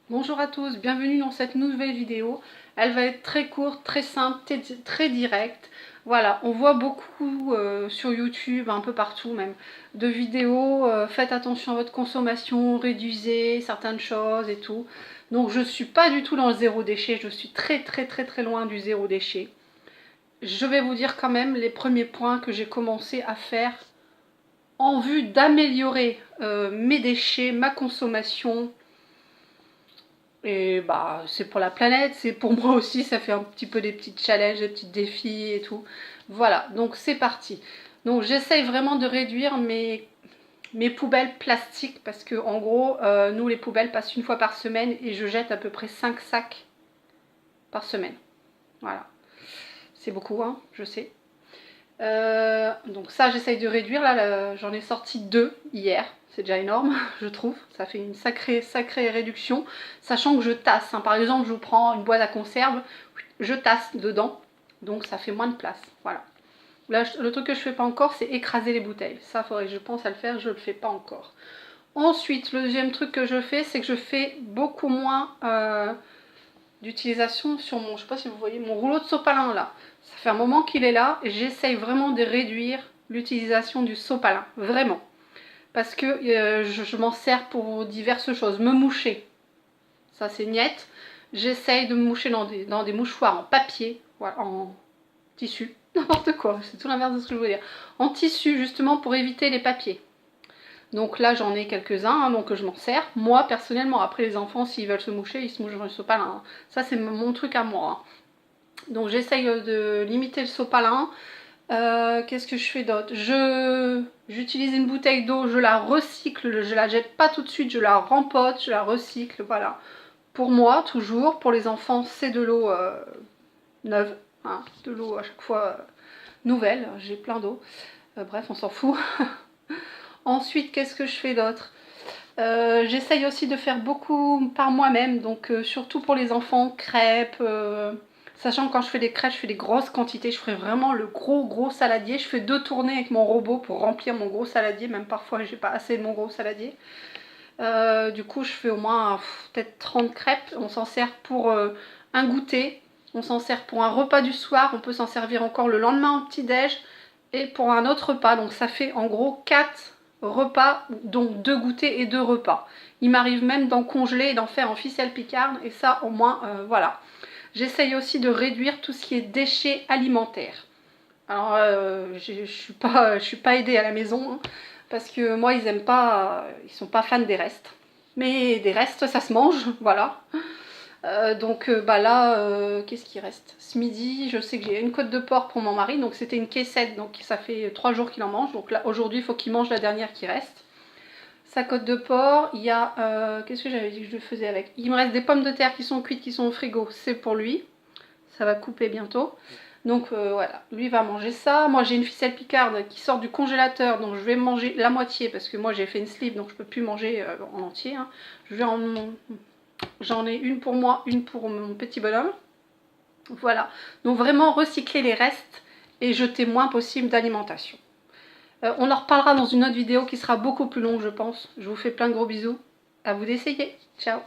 Bonjour à tous, bienvenue dans cette nouvelle vidéo. Elle va être très courte, très simple, très directe. Voilà, on voit beaucoup sur YouTube, un peu partout même, de vidéos. Faites attention à votre consommation, réduisez certaines choses et tout. Donc je ne suis pas du tout dans le zéro déchet, je suis très loin du zéro déchet. Je vais vous dire quand même les premiers points que j'ai commencé à faire en vue d'améliorer mes déchets, ma consommation. Et bah c'est pour la planète, c'est pour moi aussi, ça fait un petit peu des petits challenges, des petits défis et tout. Voilà, donc c'est parti. Donc j'essaye vraiment de réduire mes poubelles plastiques parce que en gros, nous les poubelles passent une fois par semaine et je jette à peu près 5 sacs par semaine. Voilà, c'est beaucoup, hein, je sais. Donc ça j'essaye de réduire, là j'en ai sorti 2 hier, c'est déjà énorme je trouve, ça fait une sacrée réduction, sachant que je tasse, hein. Par exemple je prends une boîte à conserve, je tasse dedans, donc ça fait moins de place, voilà. Là le truc que je fais pas encore c'est écraser les bouteilles, ça faudrait que je pense à le faire, je le fais pas encore. Ensuite le deuxième truc que je fais c'est que je fais beaucoup moins d'utilisation sur mon, je sais pas si vous voyez, mon rouleau de sopalin là. Ça fait un moment qu'il est là et j'essaye vraiment de réduire l'utilisation du sopalin, vraiment. Parce que je m'en sers pour diverses choses. Me moucher, ça c'est niette. J'essaye de me moucher dans des mouchoirs en papier, voilà, en tissu, n'importe quoi, c'est tout l'inverse de ce que je veux dire. En tissu justement pour éviter les papiers. Donc là j'en ai quelques-uns, hein, donc je m'en sers. Moi personnellement, après les enfants s'ils veulent se moucher, ils se mouchent dans le sopalin. Hein. Ça c'est mon truc à moi. Hein. Donc j'essaye de limiter le sopalin. Qu'est-ce que je fais d'autre? J'utilise une bouteille d'eau, je la recycle, je la jette pas tout de suite, je la rempote, je la recycle, voilà. Pour moi, toujours, pour les enfants, c'est de l'eau neuve, hein, de l'eau à chaque fois nouvelle, j'ai plein d'eau. Bref, on s'en fout. Ensuite, qu'est-ce que je fais d'autre? J'essaye aussi de faire beaucoup par moi-même, donc surtout pour les enfants, crêpes. Sachant que quand je fais des crêpes, je fais des grosses quantités, je ferai vraiment le gros saladier. Je fais 2 tournées avec mon robot pour remplir mon gros saladier, même parfois j'ai pas assez de mon gros saladier. Du coup, je fais au moins peut-être 30 crêpes. On s'en sert pour un goûter, on s'en sert pour un repas du soir, on peut s'en servir encore le lendemain au petit-déj et pour un autre repas. Donc ça fait en gros 4 repas, donc 2 goûters et 2 repas. Il m'arrive même d'en congeler et d'en faire en ficelle picarde et ça au moins, voilà. J'essaye aussi de réduire tout ce qui est déchets alimentaires. Alors je suis pas aidée à la maison, hein, parce que moi ils aiment pas, ils sont pas fans des restes. Mais des restes ça se mange, voilà. Donc bah là, qu'est-ce qui reste? Ce midi, je sais que j'ai une côte de porc pour mon mari, donc c'était une caissette, donc ça fait 3 jours qu'il en mange. Donc là aujourd'hui il faut qu'il mange la dernière qui reste. Sa côte de porc, il y a, qu'est-ce que j'avais dit que je le faisais avec? Il me reste des pommes de terre qui sont cuites, qui sont au frigo, c'est pour lui. Ça va couper bientôt. Donc voilà, lui va manger ça. Moi j'ai une ficelle picarde qui sort du congélateur, donc je vais manger la moitié parce que moi j'ai fait une sleeve, donc je peux plus manger en entier. Hein. J'en ai une pour moi, une pour mon petit bonhomme. Voilà, donc vraiment recycler les restes et jeter moins possible d'alimentation. On en reparlera dans une autre vidéo qui sera beaucoup plus longue je pense. Je vous fais plein de gros bisous. À vous d'essayer. Ciao.